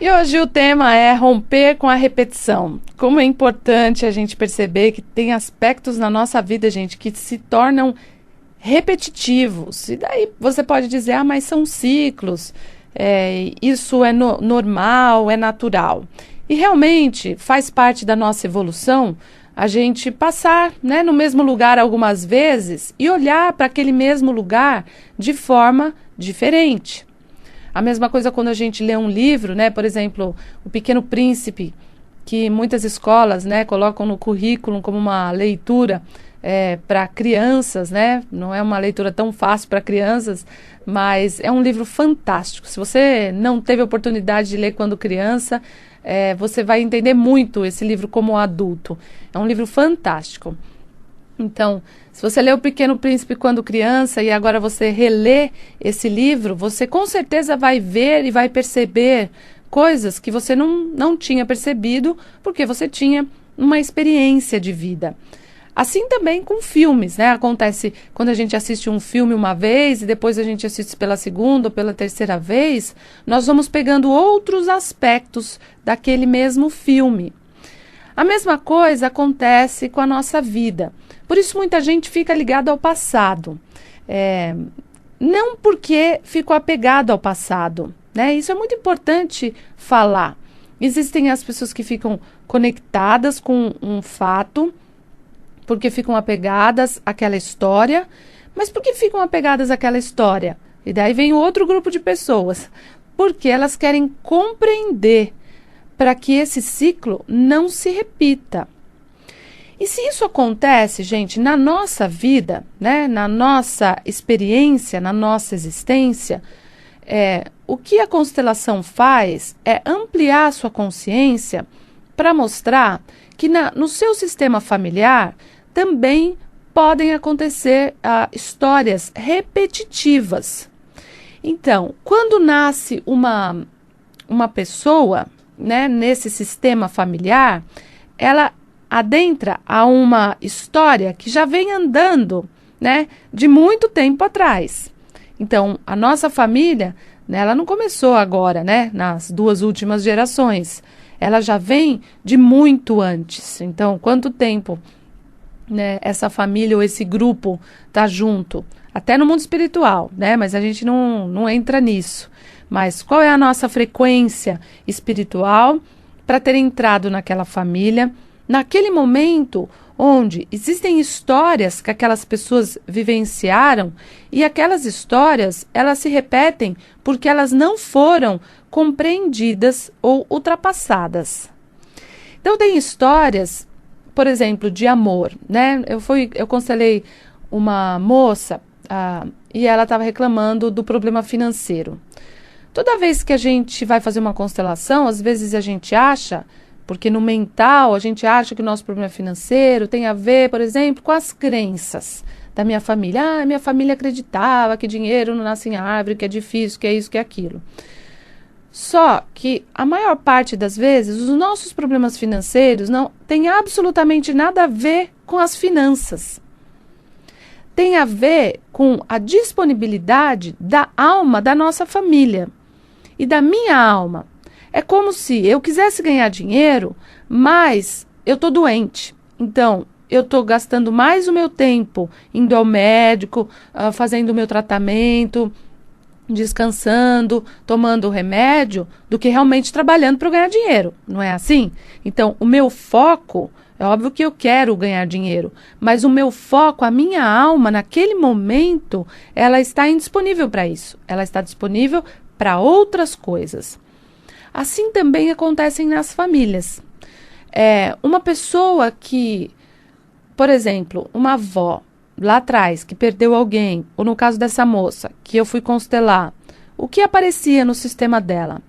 E hoje o tema é romper com a repetição. Como é importante a gente perceber que tem aspectos na nossa vida, gente, que se tornam repetitivos. E daí você pode dizer, mas são ciclos, isso é normal, é natural. E realmente faz parte da nossa evolução a gente passar, né, no mesmo lugar algumas vezes e olhar para aquele mesmo lugar de forma diferente. A mesma coisa quando a gente lê um livro, né? Por exemplo, O Pequeno Príncipe, que muitas escolas, né, colocam no currículo como uma leitura para crianças, né? Não é uma leitura tão fácil para crianças, mas é um livro fantástico. Se você não teve a oportunidade de ler quando criança, você vai entender muito esse livro como adulto. É um livro fantástico. Então, se você lê O Pequeno Príncipe quando criança e agora você relê esse livro, você com certeza vai ver e vai perceber coisas que você não tinha percebido porque você tinha uma experiência de vida. Assim também com filmes, né? Acontece quando a gente assiste um filme uma vez e depois a gente assiste pela segunda ou pela terceira vez, nós vamos pegando outros aspectos daquele mesmo filme. A mesma coisa acontece com a nossa vida. Por isso muita gente fica ligada ao passado. Não porque ficou apegado ao passado, né? Isso é muito importante falar. Existem as pessoas que ficam conectadas com um fato, porque ficam apegadas àquela história. Mas por que ficam apegadas àquela história? E daí vem outro grupo de pessoas. Porque elas querem compreender para que esse ciclo não se repita. E se isso acontece, gente, na nossa vida, né, na nossa experiência, na nossa existência, o que a constelação faz é ampliar a sua consciência para mostrar que no seu sistema familiar também podem acontecer histórias repetitivas. Então, quando nasce uma pessoa, né, nesse sistema familiar, ela adentra a uma história que já vem andando, né, de muito tempo atrás. Então, a nossa família, né, ela não começou agora, né, nas 2 últimas gerações. Ela já vem de muito antes. Então, quanto tempo, né, essa família ou esse grupo está junto? Até no mundo espiritual, né, mas a gente não entra nisso. Mas qual é a nossa frequência espiritual para ter entrado naquela família, naquele momento onde existem histórias que aquelas pessoas vivenciaram e aquelas histórias, elas se repetem porque elas não foram compreendidas ou ultrapassadas. Então tem histórias, por exemplo, de amor, né? Eu constelei uma moça e ela estava reclamando do problema financeiro. Toda vez que a gente vai fazer uma constelação, às vezes a gente acha, porque no mental a gente acha que o nosso problema financeiro tem a ver, por exemplo, com as crenças da minha família. Minha família acreditava que dinheiro não nasce em árvore, que é difícil, que é isso, que é aquilo. Só que a maior parte das vezes os nossos problemas financeiros não têm absolutamente nada a ver com as finanças. Tem a ver com a disponibilidade da alma da nossa família e da minha alma. É como se eu quisesse ganhar dinheiro, mas eu estou doente. Então, eu estou gastando mais o meu tempo indo ao médico, fazendo o meu tratamento, descansando, tomando remédio, do que realmente trabalhando para eu ganhar dinheiro. Não é assim? Então, o meu foco, é óbvio que eu quero ganhar dinheiro, mas o meu foco, a minha alma, naquele momento, ela está indisponível para isso. Ela está disponível para outras coisas. Assim também acontecem nas famílias. Uma pessoa que, por exemplo, uma avó lá atrás que perdeu alguém, ou no caso dessa moça que eu fui constelar, o que aparecia no sistema dela?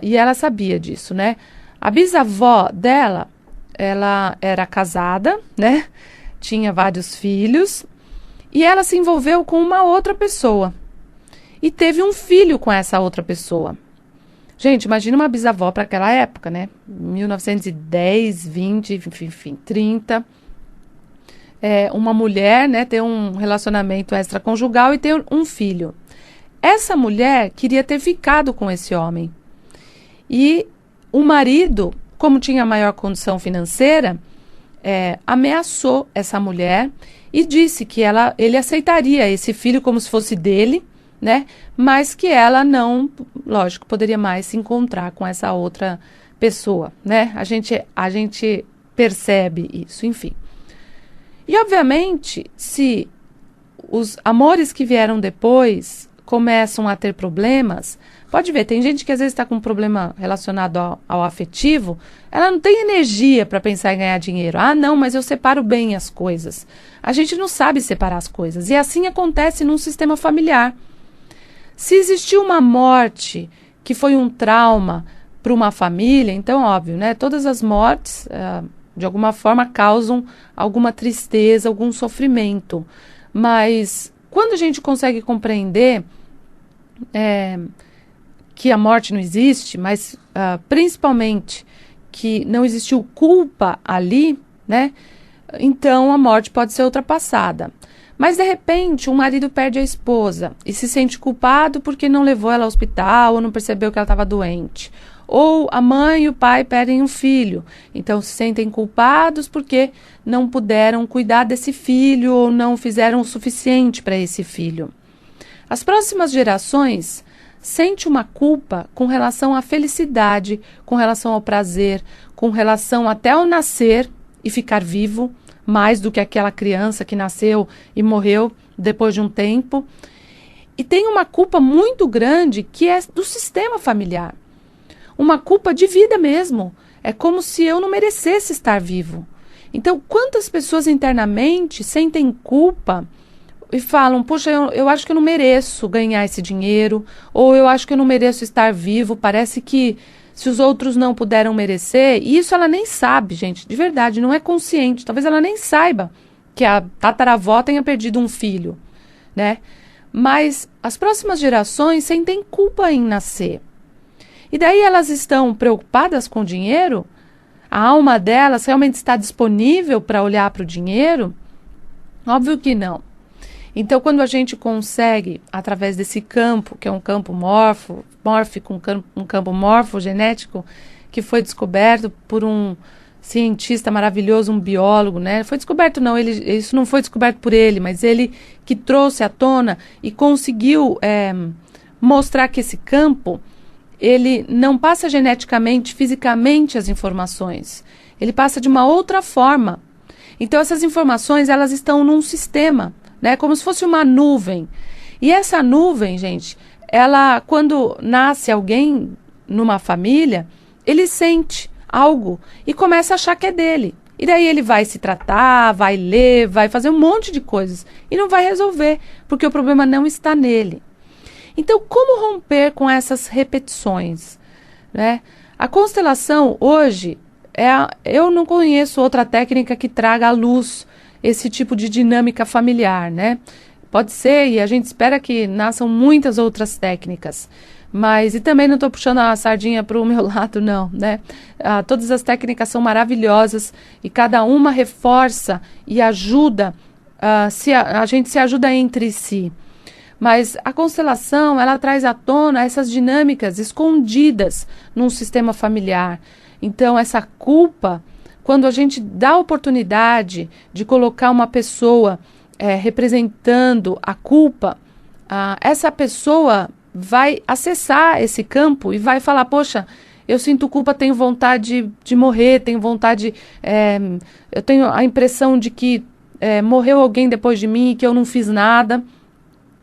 E ela sabia disso, né? A bisavó dela, ela era casada, né? Tinha vários filhos e ela se envolveu com uma outra pessoa e teve um filho com essa outra pessoa. Gente, imagina uma bisavó para aquela época, né? 1910, 20, enfim, 30. Uma mulher, né, ter um relacionamento extraconjugal e ter um filho. Essa mulher queria ter ficado com esse homem. E o marido, como tinha maior condição financeira, ameaçou essa mulher e disse que ele aceitaria esse filho como se fosse dele, né? Mas que ela não, lógico, poderia mais se encontrar com essa outra pessoa, né? A gente percebe isso, enfim. E, obviamente, se os amores que vieram depois começam a ter problemas, pode ver, tem gente que às vezes está com um problema relacionado ao afetivo, ela não tem energia para pensar em ganhar dinheiro. Ah, não, mas eu separo bem as coisas. A gente não sabe separar as coisas. E assim acontece num sistema familiar. Se existiu uma morte que foi um trauma para uma família, então, óbvio, né? Todas as mortes, de alguma forma, causam alguma tristeza, algum sofrimento. Mas quando a gente consegue compreender que a morte não existe, mas principalmente que não existiu culpa ali, né? Então a morte pode ser ultrapassada. Mas de repente o marido perde a esposa e se sente culpado porque não levou ela ao hospital ou não percebeu que ela estava doente. Ou a mãe e o pai perdem um filho, então se sentem culpados porque não puderam cuidar desse filho ou não fizeram o suficiente para esse filho. As próximas gerações sentem uma culpa com relação à felicidade, com relação ao prazer, com relação até ao nascer e ficar vivo, mais do que aquela criança que nasceu e morreu depois de um tempo. E tem uma culpa muito grande que é do sistema familiar. Uma culpa de vida mesmo. É como se eu não merecesse estar vivo. Então, quantas pessoas internamente sentem culpa e falam, poxa, eu acho que eu não mereço ganhar esse dinheiro, ou eu acho que eu não mereço estar vivo, parece que se os outros não puderam merecer, e isso ela nem sabe, gente, de verdade, não é consciente, talvez ela nem saiba que a tataravó tenha perdido um filho, né? Mas as próximas gerações sentem culpa em nascer. E daí elas estão preocupadas com o dinheiro? A alma delas realmente está disponível para olhar para o dinheiro? Óbvio que não. Então, quando a gente consegue, através desse campo, que é um campo mórfico, um campo morfogenético, que foi descoberto por um cientista maravilhoso, um biólogo, né? Foi descoberto, não, isso não foi descoberto por ele, mas ele que trouxe à tona e conseguiu mostrar que esse campo, ele não passa geneticamente, fisicamente as informações. Ele passa de uma outra forma. Então, essas informações, elas estão num sistema, né? Como se fosse uma nuvem. E essa nuvem, gente, ela, quando nasce alguém numa família, ele sente algo e começa a achar que é dele. E daí ele vai se tratar, vai ler, vai fazer um monte de coisas. E não vai resolver, porque o problema não está nele. Então, como romper com essas repetições, né? A constelação, hoje, eu não conheço outra técnica que traga à luz esse tipo de dinâmica familiar, né? Pode ser, e a gente espera que nasçam muitas outras técnicas. Mas, e também não estou puxando a sardinha para o meu lado, não, né? Todas as técnicas são maravilhosas e cada uma reforça e ajuda, a gente se ajuda entre si. Mas a constelação, ela traz à tona essas dinâmicas escondidas num sistema familiar. Então, essa culpa, quando a gente dá a oportunidade de colocar uma pessoa representando a culpa, essa pessoa vai acessar esse campo e vai falar, poxa, eu sinto culpa, tenho vontade de morrer, tenho vontade, eu tenho a impressão de que morreu alguém depois de mim e que eu não fiz nada.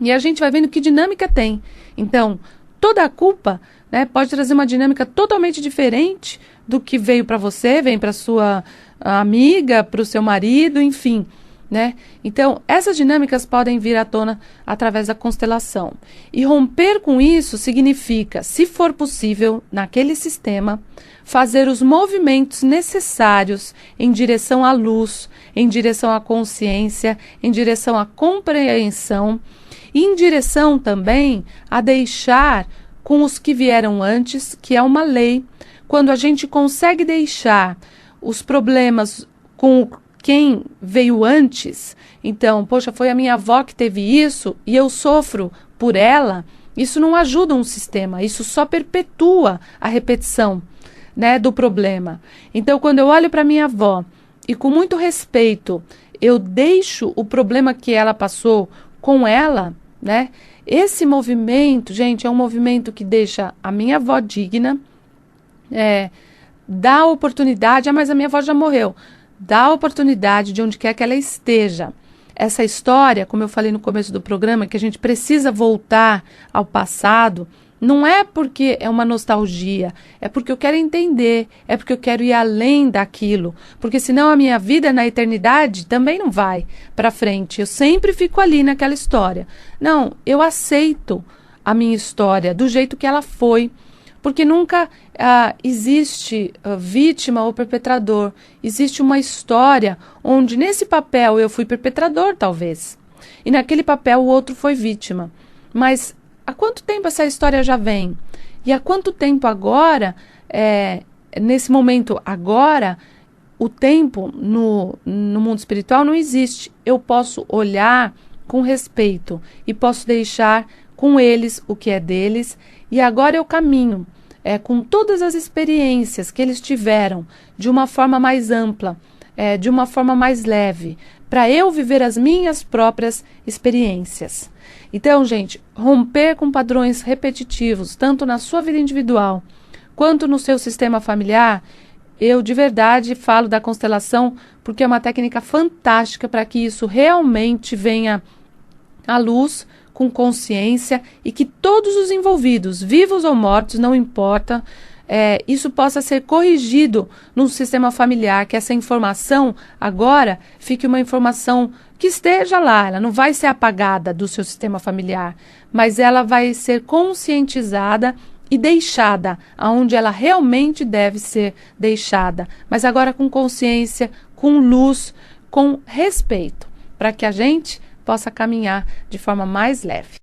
E a gente vai vendo que dinâmica tem. Então, toda a culpa, né, pode trazer uma dinâmica totalmente diferente do que veio para você, vem para sua amiga, para o seu marido, enfim, né? Então, essas dinâmicas podem vir à tona através da constelação. E romper com isso significa, se for possível, naquele sistema, fazer os movimentos necessários em direção à luz, em direção à consciência, em direção à compreensão, e em direção também a deixar com os que vieram antes, que é uma lei. Quando a gente consegue deixar os problemas com quem veio antes, então, poxa, foi a minha avó que teve isso e eu sofro por ela, Isso não ajuda um sistema, isso só perpetua a repetição, né, do problema. Então, quando eu olho para minha avó e com muito respeito, eu deixo o problema que ela passou com ela, né? Esse movimento, gente, é um movimento que deixa a minha avó digna, dá oportunidade, mas a minha avó já morreu, dá oportunidade de onde quer que ela esteja. Essa história, como eu falei no começo do programa, que a gente precisa voltar ao passado, não é porque é uma nostalgia, é porque eu quero entender, é porque eu quero ir além daquilo, porque senão a minha vida na eternidade também não vai para frente, eu sempre fico ali naquela história. Não, eu aceito a minha história do jeito que ela foi, porque nunca existe vítima ou perpetrador, existe uma história onde nesse papel eu fui perpetrador talvez, e naquele papel o outro foi vítima, mas há quanto tempo essa história já vem? E há quanto tempo agora, nesse momento agora, o tempo no mundo espiritual não existe. Eu posso olhar com respeito e posso deixar com eles o que é deles. E agora eu caminho com todas as experiências que eles tiveram de uma forma mais ampla, de uma forma mais leve, para eu viver as minhas próprias experiências. Então, gente, romper com padrões repetitivos, tanto na sua vida individual, quanto no seu sistema familiar, eu de verdade falo da constelação porque é uma técnica fantástica para que isso realmente venha à luz, com consciência, e que todos os envolvidos, vivos ou mortos, não importa, isso possa ser corrigido no sistema familiar, que essa informação agora fique uma informação que esteja lá, ela não vai ser apagada do seu sistema familiar, mas ela vai ser conscientizada e deixada aonde ela realmente deve ser deixada, mas agora com consciência, com luz, com respeito, para que a gente possa caminhar de forma mais leve.